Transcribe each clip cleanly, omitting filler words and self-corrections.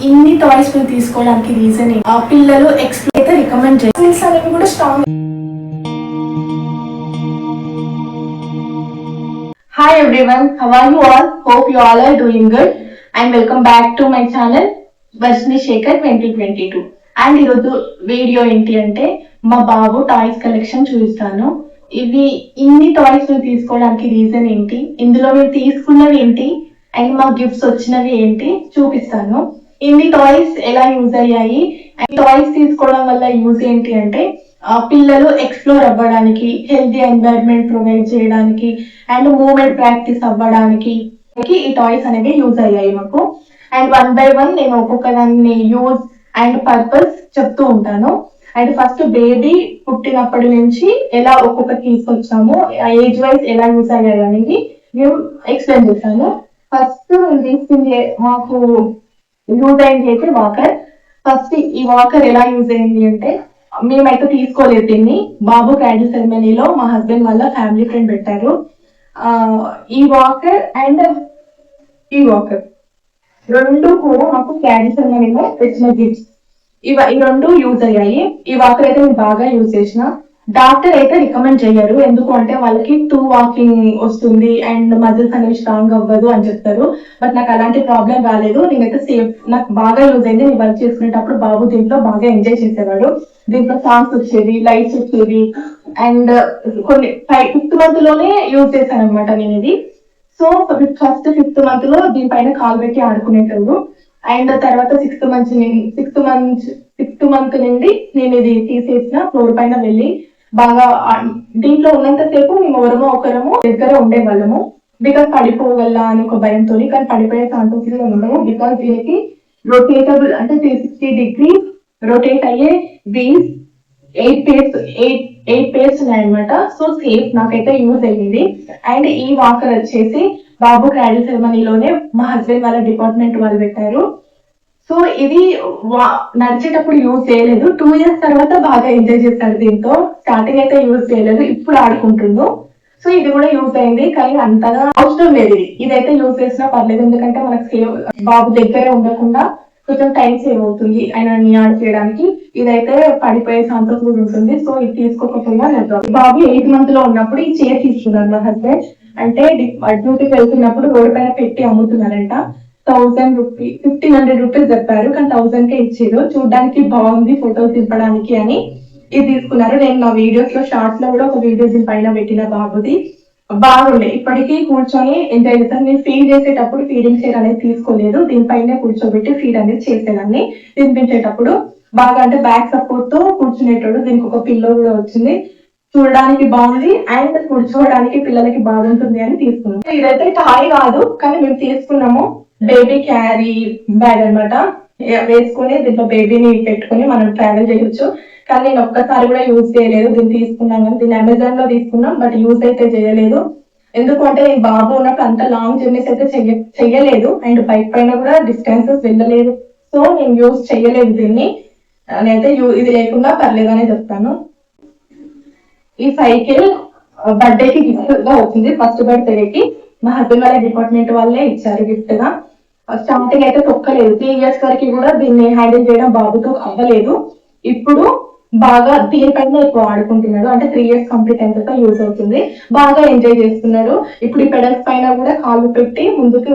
ఇన్ని టాయ్స్ మీరు తీసుకోవడానికి రీజన్ ఆ పిల్లలు ఎక్స్ప్లోర్ అయితే రికమెండ్ చేసి అనేవి కూడా strong. Hi everyone, how are you all? Hope you all are doing good and welcome back to my channel Varshini Shekhar 2022. And ఈరోజు వీడియో ఏంటి అంటే మా బాబు టాయ్స్ కలెక్షన్ చూపిస్తాను. ఇవి ఇన్ని టాయ్స్ తీసుకోవడానికి రీజన్ ఏంటి, ఇందులో మీరు తీసుకున్నవి ఏంటి అండ్ మా గిఫ్ట్స్ వచ్చినవి ఏంటి చూపిస్తాను. ఇన్ని టాయ్స్ ఎలా యూజ్ అయ్యాయి అండ్ టాయ్స్ తీసుకోవడం వల్ల యూజ్ ఏంటి అంటే పిల్లలు ఎక్స్ప్లోర్ అవ్వడానికి, హెల్తీ ఎన్వైరన్మెంట్ ప్రొవైడ్ చేయడానికి అండ్ మూవ్మెంట్ ప్రాక్టీస్ అవ్వడానికి ఈ టాయ్స్ అనేవి యూజ్ అయ్యాయి మాకు. అండ్ 1 by 1 నేను ఒక్కొక్క దాన్ని యూజ్ అండ్ పర్పస్ చెప్తూ ఉంటాను. అండ్ ఫస్ట్ బేబీ పుట్టినప్పటి నుంచి ఎలా ఒక్కొక్కటి తీసుకొచ్చాము, ఏజ్ వైజ్ ఎలా యూజ్ అయ్యాయి అనేది మేము ఎక్స్ప్లెయిన్ చేస్తాను. ఫస్ట్ తీసుకుంది మాకు యూజ్ అయింది అయితే వాకర్. ఫస్ట్ ఈ వాకర్ ఎలా యూజ్ అయింది అంటే మేమైతే తీసుకోలేదు దీన్ని, బాబు క్రాడిల్ సెరమనీలో మా హస్బెండ్ వాళ్ళ ఫ్యామిలీ ఫ్రెండ్ పెట్టారు. ఈ వాకర్ అండ్ ఈ వాకర్ రెండు కూడా మాకు క్రాడిల్ సెరమనీలో తెచ్చిన గిఫ్ట్స్. ఈ రెండు యూజ్ అయ్యాయి. ఈ వాకర్ అయితే నేను బాగా యూజ్ చేసిన. డాక్టర్ అయితే రికమెండ్ చేయరు, ఎందుకు అంటే వాళ్ళకి 2 వాకింగ్ వస్తుంది అండ్ మజిల్స్ అనేవి స్ట్రాంగ్ అవ్వదు అని చెప్తారు. బట్ నాకు అలాంటి ప్రాబ్లం రాలేదు. నేనైతే సేఫ్, నాకు బాగా యూజ్ అయింది. నేను వర్క్ చేసుకునేటప్పుడు బాబు దీంట్లో బాగా ఎంజాయ్ చేసేవాడు. దీంట్లో సాంగ్స్ వచ్చేది, లైట్స్ వచ్చేది అండ్ కొన్ని 5th month లోనే యూజ్ చేశాను అనమాట నేను ఇది. సో ఫస్ట్ 5th month లో దీనిపైన కాలు పెట్టి ఆడుకునేటప్పుడు అండ్ తర్వాత 6th month నుండి నేను ఇది తీసేసిన ఫ్లోర్ పైన వెళ్ళి బాగా దీంట్లో ఉన్నంత సేపు మేము ఎవరమో ఒకరము దగ్గర ఉండేవాళ్ళము. బికాస్ పడిపోగల అని ఒక భయంతో, కానీ పడిపోయే ఛాన్సెస్ ఉండవు. బికాస్ దీనికి రొటేటబుల్ అంటే 360 degrees రొటేట్ అయ్యే వీల్స్ 8 pairs ఉన్నాయన్నమాట. సో సేఫ్, నాకైతే యూజ్ అయ్యింది. అండ్ ఈ వాకర్ వచ్చేసి బాబు క్రాడిల్ సెరమనీలోనే మా హస్బెండ్ వాళ్ళ డిపార్ట్మెంట్ వాళ్ళు పెట్టారు. సో ఇది నడిచేటప్పుడు యూజ్ చేయలేదు. 2 years తర్వాత బాగా ఎంజాయ్ చేస్తాడు దీంతో. స్టార్టింగ్ అయితే యూజ్ చేయలేదు, ఇప్పుడు ఆడుకుంటుండు. సో ఇది కూడా యూజ్ అయింది, కానీ అంతగా అవసరం లేదు. ఇదైతే యూజ్ చేసినా పర్లేదు, ఎందుకంటే మనకు సేవ్, బాబు దగ్గరే ఉండకుండా కొంచెం టైం సేవ్ అవుతుంది ఆయన ఆడ చేయడానికి. ఇదైతే పడిపోయే ఛాన్సెస్ కూడా ఉంటుంది. సో ఇది తీసుకోకపోయినా బాబు 8th month లో ఉన్నప్పుడు ఈ చైర్ తీసుకున్నాను మా హస్బెండ్. అంటే డ్యూటీకి వెళ్తున్నప్పుడు రోడ్డు పైన పెట్టి అమ్ముతున్నారంట. 1000 rupees 1500 rupees చెప్పారు, కానీ 1000 కే ఇచ్చారు. చూడడానికి బాగుంది ఫోటోస్ దింపడానికి అని ఇది తీసుకున్నారు. నేను నా వీడియోస్ లో షార్ట్స్ లో కూడా ఒక వీడియో దీని పైన పెట్టిన బాబుది. బాగుండే, ఇప్పటికీ కూర్చొని ఎంజాయ్ చేస్తాను. నేను ఫీడ్ చేసేటప్పుడు ఫీడింగ్ చైర్ అనేది తీసుకోలేదు, దీనిపైనే కూర్చోబెట్టి ఫీడ్ అనేది చేసేదాన్ని. తినిపించేటప్పుడు బాగా అంటే బ్యాక్ సపోర్ట్ తో కూర్చునేటప్పుడు. దీనికి ఒక పిల్లో కూడా వచ్చింది, చూడడానికి బాగుంది అండ్ కూర్చోవడానికి పిల్లలకి బాగుంటుంది అని తీసుకున్నాం. ఇదైతే టాయ్ కాదు, కానీ మేము తీసుకున్నాము బేబీ క్యారీ బ్యాగ్ అనమాట. వేసుకుని దీంట్లో బేబీని పెట్టుకుని మనం ట్రావెల్ చేయొచ్చు. కానీ నేను ఒక్కసారి కూడా యూజ్ చేయలేదు. దీన్ని తీసుకున్నాం కానీ దీన్ని అమెజాన్ లో తీసుకున్నాం, బట్ యూజ్ అయితే చేయలేదు. ఎందుకంటే నేను బాబు ఉన్నప్పుడు అంత లాంగ్ జర్నీస్ అయితే చెయ్యలేదు అండ్ బైక్ పైన కూడా డిస్టెన్సెస్ వెళ్ళలేదు. సో నేను యూజ్ చెయ్యలేదు దీన్ని. నేనైతే ఇది లేకుండా పర్లేదు అనే చెప్తాను. ఈ సైకిల్ బర్త్డేకి గిఫ్ట్ గా వచ్చింది. ఫస్ట్ బర్త్డేకి మా హస్బెండ్ వాళ్ళ డిపార్ట్మెంట్ వాళ్ళే ఇచ్చారు గిఫ్ట్ గా. స్టార్టింగ్ అయితే తొక్కలేదు, 3 years వరకు కూడా దీన్ని హ్యాండిల్ చేయడం బాబుతో అవ్వలేదు. ఇప్పుడు బాగా దీనిపైన ఎక్కువ ఆడుకుంటున్నాడు. అంటే 3 years కంప్లీట్ అయిన తర్వాత యూజ్ అవుతుంది. బాగా ఎంజాయ్ చేస్తున్నాడు. ఇప్పుడు ఈ పెడల్స్ పైన కూడా కాళ్ళు పెట్టి ముందుకు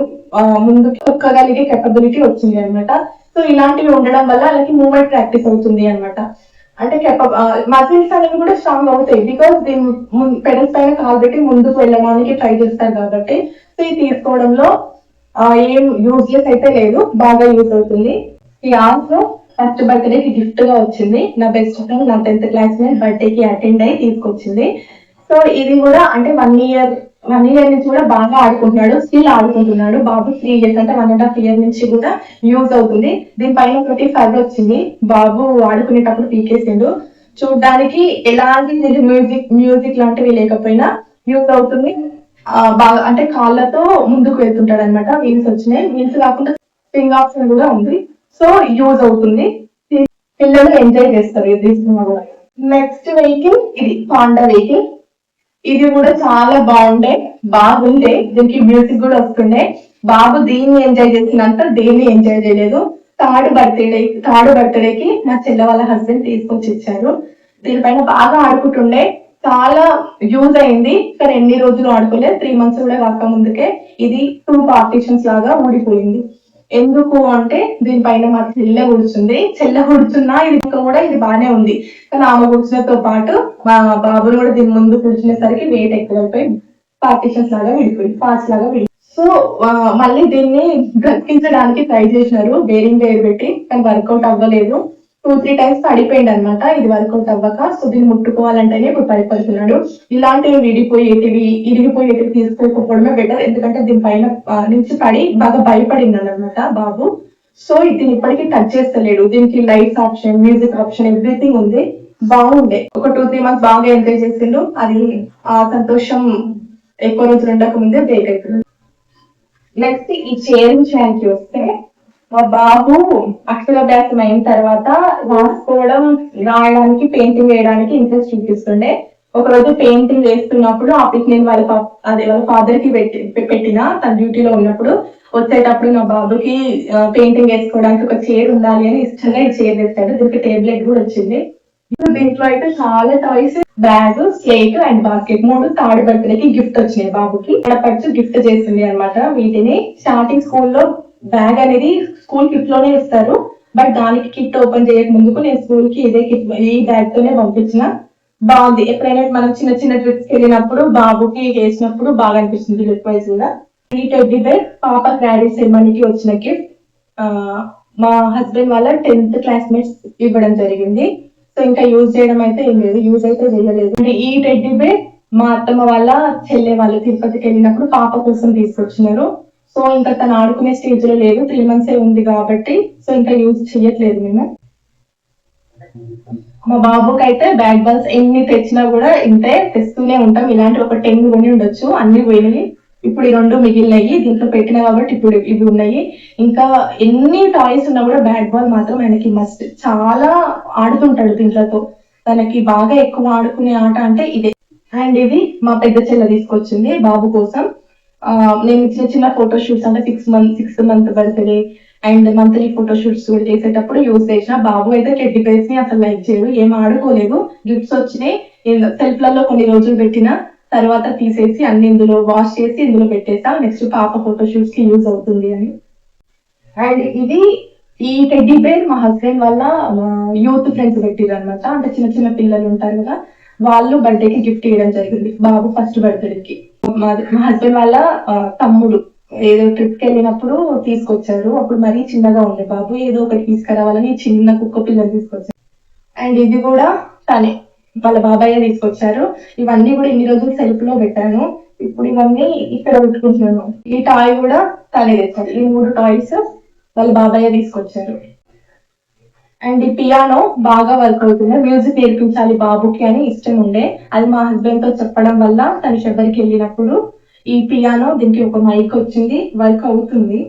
తొక్కగలిగే కెపబిలిటీ వచ్చింది అనమాట. సో ఇలాంటివి ఉండడం వల్ల వాళ్ళకి మూవ్మెంట్ ప్రాక్టీస్ అవుతుంది అనమాట. అంటే మజిల్స్ అనేవి కూడా స్ట్రాంగ్ అవుతాయి. బికాస్ దీని పెడల్స్ పైన కాలు పెట్టి ముందుకు వెళ్ళడానికి ట్రై చేస్తారు కాబట్టి. సో ఇది తీసుకోవడంలో ఏం యూజ్లెస్ అయితే లేదు, బాగా యూజ్ అవుతుంది. ఈ ఆల్సో ఫస్ట్ బర్త్డేకి గిఫ్ట్ గా వచ్చింది. నా బెస్ట్ ఫ్రెండ్ నా 10th classmate బర్త్డేకి అటెండ్ అయ్యి తీసుకొచ్చింది. సో ఇది కూడా అంటే 1 year నుంచి కూడా బాగా ఆడుకుంటున్నాడు, స్టిల్ ఆడుకుంటున్నాడు. బాబు 3 years అంటే 1.5 year నుంచి కూడా యూజ్ అవుతుంది. దీనిపైన ఒకటి ఫర్ వచ్చింది, బాబు ఆడుకునేటప్పుడు పీకేసిండు. చూడడానికి ఎలాంటి మ్యూజిక్ లాంటివి లేకపోయినా యూజ్ అవుతుంది. బాగా అంటే కాళ్ళతో ముందుకు వెళ్తుంటాడు అనమాట. వీల్స్ వచ్చినాయి, వీల్స్ కాకుండా స్ప్రింగ్ ఆప్షన్ కూడా ఉంది. సో యూజ్ అవుతుంది, పిల్లలు ఎంజాయ్ చేస్తారు ఇది తీసుకున్నా కూడా. నెక్స్ట్ వెహికల్ ఇది పాండా వెహికల్. ఇది కూడా చాలా బాగుండే. దీనికి మ్యూజిక్ కూడా వస్తుండే. బాబు దీన్ని ఎంజాయ్ చేసినంత దేన్ని ఎంజాయ్ చేయలేదు. థర్డ్ బర్త్డేకి మా చెల్లె వాళ్ళ హస్బెండ్ తీసుకొచ్చి ఇచ్చారు. దీనిపైన బాగా ఆడుకుంటుండే, చాలా యూజ్ అయింది. కానీ ఎన్ని రోజులు ఆడుకోలేదు, 3 months కూడా కాక ముందుకే ఇది 2 partitions లాగా ఊడిపోయింది. ఎందుకు అంటే దీనిపైన మా చెల్లె కూర్చున్నా ఇది కూడా ఇది బానే ఉంది. కానీ ఆమె కూర్చున్నతో పాటు మా బాబుని కూడా దీని ముందు కూర్చునేసరికి వెయిట్ ఎక్కువైపోయి పార్టీషన్స్ లాగా విడిపోయింది, పార్ట్స్ లాగా విడిపోయింది. సో మళ్ళీ దీన్ని బ్రతికించడానికి ట్రై చేసినారు బేరింగ్ వేర్ పెట్టి, కానీ వర్కౌట్ అవ్వలేదు. 2-3 times పడిపోయింది అనమాట, ఇది వర్కౌట్ అవ్వక. సో దీన్ని ముట్టుకోవాలంటేనే ఇప్పుడు భయపడుతున్నాడు. ఇలాంటివి ఇరిగిపోయేటివి తీసుకోకపోవడమే బెటర్, ఎందుకంటే దీనిపైన నుంచి పడి బాగా భయపడింది అనమాట బాబు. సో దీన్ని ఇప్పటికీ టచ్ చేస్తలేడు. దీనికి lights option, music option, everything ఉంది. బాగుండే, ఒక 2-3 months బాగా ఎంజాయ్ చేసిండు. అది ఆ సంతోషం ఎక్కువ రోజులు ఉండక ముందే బ్రేక్ అవుతుంది. నెక్స్ట్ ఈ చైర్ విషయానికి వస్తే, మా బాబు అక్షరాభ్యాసం అయిన తర్వాత రాయడానికి, పెయింటింగ్ వేయడానికి ఇంట్రెస్ట్ చూపిస్తుండే. ఒక రోజు పెయింటింగ్ వేస్తున్నప్పుడు ఆ పిక్ నేను వాళ్ళ ఫాదర్ కి పెట్టిన, తన డ్యూటీలో ఉన్నప్పుడు. వచ్చేటప్పుడు మా బాబుకి పెయింటింగ్ వేసుకోవడానికి ఒక చైర్ ఉండాలి అని ఇష్టంగా ఈ చైర్ తెచ్చాడు. దీనికి టేబుల్ కూడా వచ్చింది. దీంట్లో అయితే చాలా toys, bag, slate and basket 3 third బర్త్డేకి గిఫ్ట్ వచ్చినాయి బాబుకి. ఆడపడుచు గిఫ్ట్ చేసింది అనమాట. వీటిని స్టార్టింగ్ స్కూల్లో బ్యాగ్ అనేది స్కూల్ కిట్ లోనే ఇస్తారు, బట్ దానికి కిట్ ఓపెన్ చేయక ముందుకు నేను స్కూల్ కి ఇదే కిట్, ఈ బ్యాగ్ తోనే పంపించిన. బాగుంది. ఎప్పుడైనా మనం చిన్న చిన్న ట్రిప్స్ వెళ్ళినప్పుడు బాబుకి వేసినప్పుడు బాగా అనిపిస్తుంది లుక్ వైజ్ కూడా. ఈ టెడ్డీ బేర్ పాప క్రాడీ సెరమనీకి వచ్చిన గిఫ్ట్. మా హస్బెండ్ వాళ్ళ 10th క్లాస్మేట్స్ ఇవ్వడం జరిగింది. సో ఇంకా యూజ్ చేయడం అయితే ఏం లేదు, యూజ్ అయితే చేయలేదు. ఈ టెడ్డీ బేర్ మా అత్తమ్మ వాళ్ళ చెల్లె వాళ్ళు తిరుపతికి వెళ్ళినప్పుడు పాప కోసం తీసుకొచ్చినారు. సో ఇంకా తను ఆడుకునే స్టేజ్ లో లేదు, 3 months ఉంది కాబట్టి. సో ఇంకా యూజ్ చేయట్లేదు మేము. మా బాబుకి అయితే బ్యాట్ బాల్స్ ఎన్ని తెచ్చినా కూడా ఇంతే తెస్తూనే ఉంటాం. ఇలాంటి ఒక 10 కొని ఉండొచ్చు, అన్ని పోయినాయి. ఇప్పుడు ఈ 2 మిగిలినాయి, దీంట్లో పెట్టిన కాబట్టి ఇప్పుడు ఇవి ఉన్నాయి. ఇంకా ఎన్ని టాయ్స్ ఉన్నా కూడా బ్యాట్ బాల్ మాత్రం ఆయనకి మస్ట్. చాలా ఆడుతుంటాడు దీంట్లతో. తనకి బాగా ఎక్కువ ఆడుకునే ఆట అంటే ఇదే. అండ్ ఇది మా పెద్ద చెల్ల తీసుకొచ్చింది బాబు కోసం. నేను చిన్న చిన్న ఫోటోషూట్స్ అంటే 6th month birthday and monthly photoshoots కూడా చేసేటప్పుడు యూజ్ చేసిన. బాబు అయితే టెడ్డీ బేర్స్ ని అసలు లైక్ చేయడు, ఏం ఆడుకోలేదు. గిఫ్ట్స్ వచ్చినాయి, సెల్ఫ్లలో కొన్ని రోజులు పెట్టిన తర్వాత తీసేసి అన్ని ఇందులో వాష్ చేసి ఇందులో పెట్టేసా. నెక్స్ట్ పాప ఫోటోషూట్స్ కి యూజ్ అవుతుంది అని. అండ్ ఈ టెడ్డీ బేర్ మా హస్బెండ్ వాళ్ళ యూత్ ఫ్రెండ్స్ పెట్టిరు అనమాట. అంటే చిన్న చిన్న పిల్లలు ఉంటారు కదా, వాళ్ళు బర్త్డేకి గిఫ్ట్ ఇవ్వడం జరిగింది బాబు ఫస్ట్ బర్త్డేకి. మా హస్బెండ్ వాళ్ళ తమ్ముడు ఏదో ట్రిప్ కి వెళ్ళినప్పుడు తీసుకొచ్చారు. అప్పుడు మరీ చిన్నగా ఉండే బాబు, ఏదో ఒకటి తీసుకురావాలని చిన్న కుక్క పిల్లలు తీసుకొచ్చారు. అండ్ ఇది కూడా తనే, వాళ్ళ బాబాయ్య తీసుకొచ్చారు. ఇవన్నీ కూడా ఇన్ని రోజులు సెల్ఫ్ లో పెట్టాను, ఇప్పుడు ఇవన్నీ ఇక్కడ పెట్టుకుంటున్నాను. ఈ టాయ్ కూడా తనే తెచ్చారు. ఈ 3 టాయ్స్ వాళ్ళ బాబాయ్య తీసుకొచ్చారు. అండ్ ఈ పియానో బాగా వర్క్ అవుతుంది. మ్యూజిక్ నేర్పించాలి బాబుకి అని ఇష్టం ఉండే, అది మా హస్బెండ్ తో చెప్పడం వల్ల తను శబరికి వెళ్ళినప్పుడు ఈ పియానో, దీనికి ఒక మైక్ వచ్చింది, వర్క్ అవుతుంది,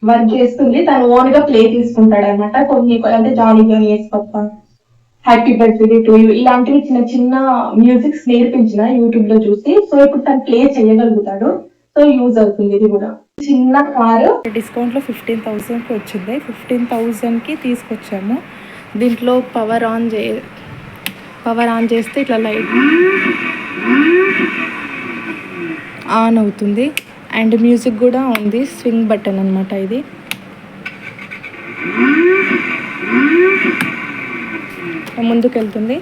వర్క్ చేస్తుంది. తను ఓన్ గా ప్లే తీసుకుంటాడు అనమాట. కొన్ని అంటే Johnny Johnny yes papa, happy birthday to you, ఇలాంటివి చిన్న చిన్న మ్యూజిక్స్ నేర్పించిన యూట్యూబ్ లో చూసి. సో ఇప్పుడు తను ప్లే చేయగలుగుతాడు. సో యూజ్ అవుతుంది. ఇది కూడా చిన్న కారు డిస్కౌంట్లో 15,000కి వచ్చింది. 15,000కి తీసుకొచ్చాము. దీంట్లో పవర్ ఆన్ చేస్తే ఇట్లా లైట్ ఆన్ అవుతుంది. అండ్ మ్యూజిక్ కూడా ఉంది, స్వింగ్ బటన్ అనమాట ఇది. ముందుకు వెళ్తుంది.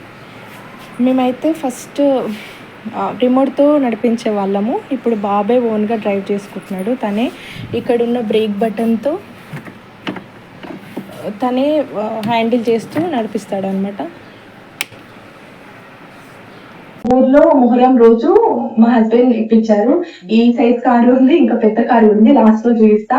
మేమైతే ఫస్ట్ రిమోట్తో నడిపించే వాళ్ళము, ఇప్పుడు బాబాయ్ ఓన్గా డ్రైవ్ చేసుకుంటున్నాడు. తనే ఇక్కడున్న బ్రేక్ బటన్తో తనే హ్యాండిల్ చేస్తూ నడిపిస్తాడు అనమాట. ఊర్లో మొహరం రోజు మా హస్బెండ్ ఇప్పించారు. ఈ సైజ్ కారు ఉంది, ఇంకా పెద్ద కారు ఉంది, లాస్ట్ లో చూపిస్తా.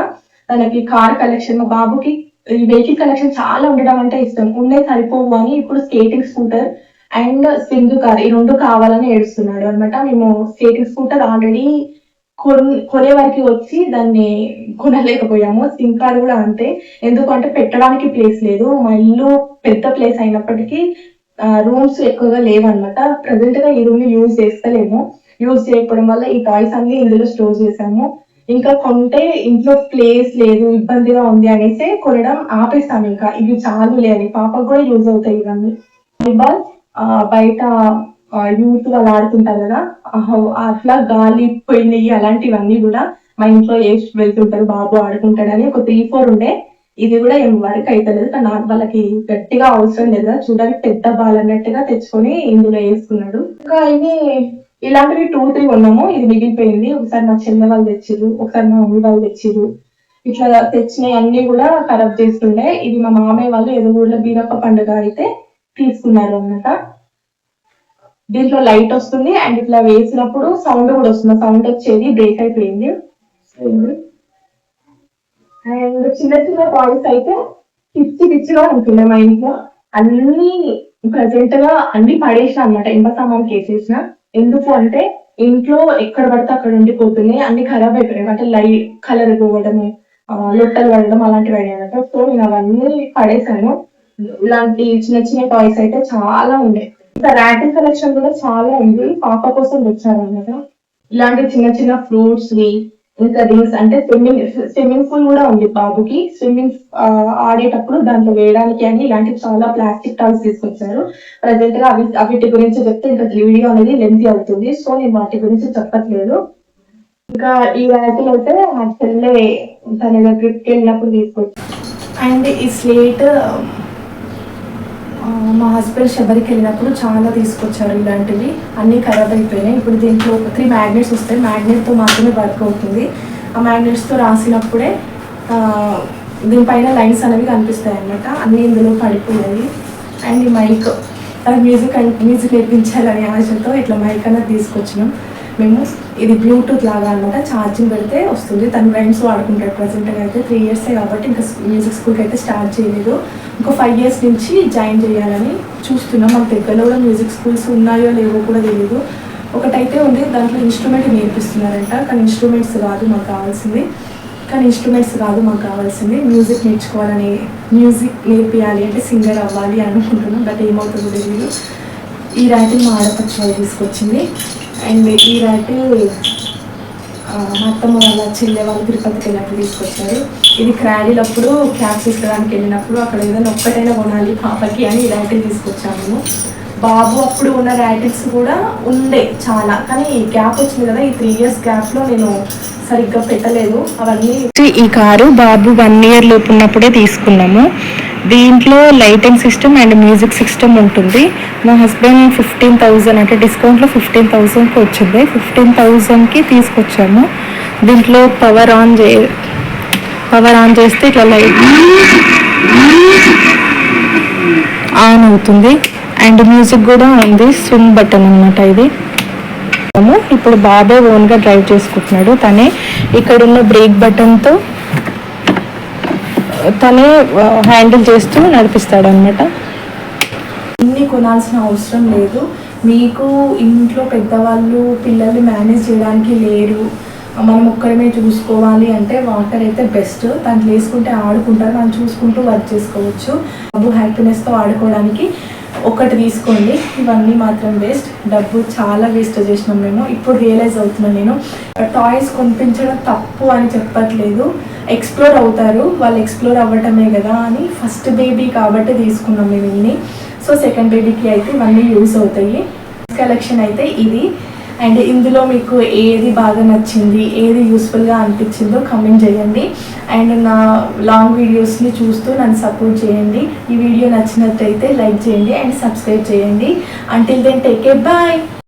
తనకి కార్ కలెక్షన్, మా బాబుకి ఈ వెహికల్ కలెక్షన్ చాలా ఉండడం అంటే ఇష్టం. ఉండే సరిపోవు అని ఇప్పుడు skating scooter and swing car ఈ 2 కావాలని ఏడుస్తున్నాడు అనమాట. మేము స్కేటింగ్ స్కూటర్ ఆల్రెడీ కొనే వరకు వచ్చి దాన్ని కొనలేకపోయాము. స్వింగ్ కార్ కూడా అంతే, ఎందుకంటే పెట్టడానికి ప్లేస్ లేదు. మా ఇల్లు పెద్ద ప్లేస్ అయినప్పటికీ రూమ్స్ ఎక్కువగా లేవన్నమాట. ప్రజెంట్ గా ఈ రూమ్ యూజ్ చేస్తలేము. యూజ్ చేయకపోవడం వల్ల ఈ టాయ్స్ అన్ని ఇందులో స్టోర్ చేసాము. ఇంకా కొంటే ఇంట్లో ప్లేస్ లేదు, ఇబ్బందిగా ఉంది అనేసి కొనడం ఆపేస్తాను. ఇంకా ఇవి చాలులే అని, పాపకు కూడా యూజ్ అవుతాయి ఇవన్నీ. వాలీబాల్ బయట యూత్ వాళ్ళు ఆడుతుంటారు కదా, అట్లా గాలి పోయినాయి అలాంటివన్నీ కూడా మా ఇంట్లో వేసి వెళ్తుంటారు, బాబు ఆడుకుంటాడని ఒక 3-4 ఉండే. ఇది కూడా ఏం వర్క్ అవుతలేదు, కానీ వాళ్ళకి గట్టిగా అవసరం లేదా చూడడానికి పెద్ద బాల్ అన్నట్టుగా తెచ్చుకొని ఇందులో వేసుకున్నాడు. ఇంకా ఇది ఇలాంటివి 2-3 ఉన్నాము. ఇది మిగిలిపోయింది. ఒకసారి మా చెల్లె వాళ్ళు తెచ్చిర్రు, ఒకసారి మా మమ్మీ వాళ్ళు తెచ్చిర్రు. ఇట్లా తెచ్చినవి అన్ని కూడా ఖరాబ్ చేస్తుండే. ఇది మా మామయ్య వాళ్ళు ఏదో ఊళ్ళో బీరప్ప పండుగ అయితే తీసుకున్నారు అన్నమాట. దీంట్లో లైట్ వస్తుంది అండ్ ఇట్లా వేసినప్పుడు సౌండ్ కూడా వస్తుంది. సౌండ్ వచ్చేది బ్రేక్ అయిపోయింది. అండ్ చిన్న చిన్న టాయ్స్ అయితే పిచ్చి పిచ్చిగా ఉంటుండే మా ఇంట్లో. అన్ని ప్రజెంట్ గా అన్ని పడేసిన అనమాట, ఇంత సామాన్ వేసేసిన. ఎందుకు అంటే ఇంట్లో ఎక్కడ పడితే అక్కడ ఉండిపోతుంది, అన్ని ఖరాబ్ అయిపోయినాయి. అంటే లైట్ కలర్ పోవడము, లొట్టలు పడడం అలాంటివి అయినాయి అనమాట. సో నేను అవన్నీ పడేసాను. ఇలాంటి చిన్న చిన్న టాయ్స్ అయితే చాలా ఉండే. ఇంకా ర్యాటింగ్ కలెక్షన్ కూడా చాలా ఉంది, పాప కోసం తెచ్చారనమాట. ఇలాంటి చిన్న చిన్న ఫ్రూట్స్ వి, ఇంకా రింగ్స్, అంటే స్విమ్మింగ్ పూల్ కూడా ఉంది బాబుకి. స్విమ్మింగ్ ఆడేటప్పుడు దాంట్లో వేయడానికి అని ఇలాంటి చాలా ప్లాస్టిక్ టాయ్స్ తీసుకొచ్చారు. ప్రజెంట్ గా వీటి గురించి చెప్తే ఇంకా వీడియో అనేది లెంతీ అవుతుంది, సో నేను వాటి గురించి చెప్పట్లేదు. ఇంకా ఈ వెరైటీలు అయితే మా చెల్లె తన ట్రిప్కి వెళ్ళినప్పుడు తీసుకొచ్చాను. అండ్ ఈ స్లేట్ మా హస్బెండ్ శబరికి వెళ్ళినప్పుడు చాలా తీసుకొచ్చారు. ఇలాంటివి అన్నీ ఖరాబ్ అయిపోయినాయి. ఇప్పుడు దీంట్లో 3 మ్యాగ్నెట్స్ వస్తాయి, మ్యాగ్నెట్తో మాత్రమే వర్క్ అవుతుంది. ఆ మ్యాగ్నెట్స్తో రాసినప్పుడే దీనిపైన లైన్స్ అనేవి కనిపిస్తాయి అన్నమాట. అన్నీ ఇందులో పడిపోయాయి. అండ్ ఈ మైక్, మ్యూజిక్ నేర్పించాలనే ఆశతో ఇట్లా మైక్ అనేది తీసుకొచ్చినాం మేము. ఇది బ్లూటూత్ లాగా అనమాట, ఛార్జింగ్ పెడితే వస్తుంది. తను ఫ్రెండ్స్ వాడుకుంటాడు. ప్రజెంట్గా అయితే 3 years కాబట్టి ఇంకా మ్యూజిక్ స్కూల్కి అయితే స్టార్ట్ చేయలేదు. ఇంకో 5 years నుంచి జాయిన్ చేయాలని చూస్తున్నాం. మాకు దగ్గరలో కూడా మ్యూజిక్ స్కూల్స్ ఉన్నాయో లేవో కూడా తెలియదు. ఒకటైతే ఉంది, దాంట్లో ఇన్స్ట్రుమెంట్ నేర్పిస్తున్నారంట, కానీ ఇన్స్ట్రుమెంట్స్ కాదు మాకు కావాల్సింది. మ్యూజిక్ నేర్చుకోవాలని, మ్యూజిక్ నేర్పియాలి అంటే సింగర్ అవ్వాలి అనుకుంటున్నాం. బట్ ఏమవుతుందో తెలియదు. ఈ ర్యాటిల్ మా ఆడపచ్చి తీసుకొచ్చింది. అండ్ ఈ ర్యాటిల్ మా అత్తమ్మ వాళ్ళ చెల్లె వాళ్ళు తిరుపతికి వెళ్ళినప్పుడు తీసుకొచ్చారు. ఇది క్రాడీలు అప్పుడు క్యాప్స్ ఇక్కడానికి వెళ్ళినప్పుడు అక్కడ ఏదైనా ఒక్కటైనా కొనాలి పాపకి అని ఈ ర్యాటిల్ తీసుకొచ్చాము. బాబు అప్పుడు ఉన్న ర్యాటిల్స్ కూడా ఉండే చాలా, కానీ ఈ గ్యాప్ వచ్చింది కదా, ఈ 3 years గ్యాప్లో నేను సరిగ్గా పెట్టలేదు అవన్నీ. ఈ కారు బాబు 1 year లోపు ఉన్నప్పుడే తీసుకున్నాము. దీంట్లో lighting system and music system ఉంటుంది. మా హస్బెండ్ 15,000 అంటే డిస్కౌంట్లో 15,000కి వచ్చింది. 15,000కి తీసుకొచ్చాము. దీంట్లో పవర్ ఆన్ చేస్తే ఇట్లా లైట్ ఆన్ అవుతుంది. అండ్ మ్యూజిక్ కూడా ఉంది, స్వింగ్ బటన్ అన్నమాట ఇది. ఇప్పుడు బాబే ఓన్గా డ్రైవ్ చేసుకుంటున్నాడు. తనే ఇక్కడున్న బ్రేక్ బటన్తో తనే హ్యాండిల్ చేస్తూ నడిపిస్తాడు అనమాట. అన్నీ కొనాల్సిన అవసరం లేదు. మీకు ఇంట్లో పెద్దవాళ్ళు పిల్లల్ని మేనేజ్ చేయడానికి లేరు, మనం ఒక్కరమే చూసుకోవాలి అంటే వాటర్ అయితే బెస్ట్. దాంట్లో వేసుకుంటే ఆడుకుంటారు, మనం చూసుకుంటూ వర్క్ చేసుకోవచ్చు. బాబు హ్యాపీనెస్తో ఆడుకోవడానికి ఒకటి తీసుకోండి. ఇవన్నీ మాత్రం వేస్ట్, డబ్బు చాలా వేస్ట్ చేసినాం మేము. ఇప్పుడు రియలైజ్ అవుతున్నాను నేను, టాయ్స్ కొనిపించడం తప్పు అని చెప్పట్లేదు. ఎక్స్ప్లోర్ అవుతారు వాళ్ళు, ఎక్స్ప్లోర్ అవ్వటమే కదా అని. ఫస్ట్ బేబీ కాబట్టి తీసుకున్నాం మేము ఇన్ని. సో సెకండ్ బేబీకి అయితే ఇవన్నీ యూస్ అవుతాయి. కలెక్షన్ అయితే ఇది. అండ్ ఇందులో మీకు ఏది బాగా నచ్చింది, ఏది యూస్ఫుల్గా అనిపించిందో కమెంట్ చేయండి. అండ్ నా లాంగ్ వీడియోస్ని చూస్తూ నన్ను సపోర్ట్ చేయండి. ఈ వీడియో నచ్చినట్టయితే లైక్ చేయండి అండ్ సబ్స్క్రైబ్ చేయండి. Until then take care, bye.